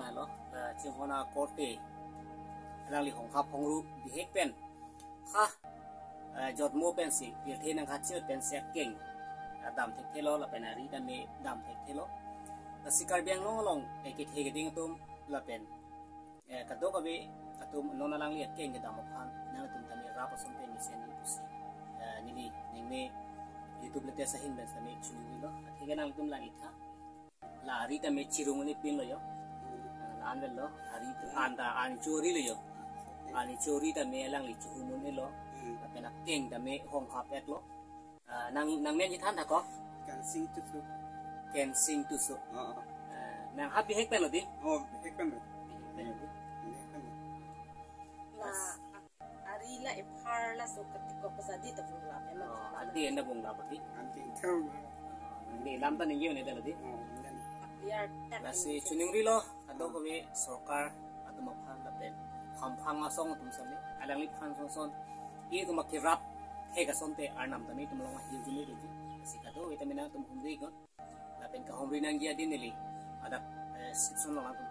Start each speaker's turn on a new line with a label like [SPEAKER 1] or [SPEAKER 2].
[SPEAKER 1] là lo chiều hôm nào có thể là li hong khap hong ru bi hek pen kha jot mo pen si bil the nang kha chut pen se king dam thek thelo la pen ari da me dam thek thelo la sikar biang no long e ke the ge ding tum la pen ka do ka be atum no na lang li king ge dam phan na tum ta me ra pa som pen ni sen ni pusi ni li ning me YouTube lete sa hin ben sa me chuni lo thege nang tum lang itha la ari ta me chirung ni pin lo yo la an lo ari anda an chori lo yo ani chori ta me lang li chu mun ni lo la pen king ta me hong khap et lo nang men ji than tha ko
[SPEAKER 2] can sing to so
[SPEAKER 1] can sing to so nang happy hek pen lo di
[SPEAKER 2] hek pen
[SPEAKER 3] la ari la ipar la so katiko pasadi ta fungla memang
[SPEAKER 1] adi enda bung la pati
[SPEAKER 2] anti thau
[SPEAKER 1] ni lam ta ni ne da lo di
[SPEAKER 3] biar
[SPEAKER 1] la si chuning ri lo ado ko be sarkar ado ma phan la pen kham phang ma song tum sale alang li phan son son i ko ma kirap he ka son te arnam ta ni tum long hi ju ni ri si ka do vitamina tum hum ri ko la pen ka hum ri nang dia din ni li ada sip son la tum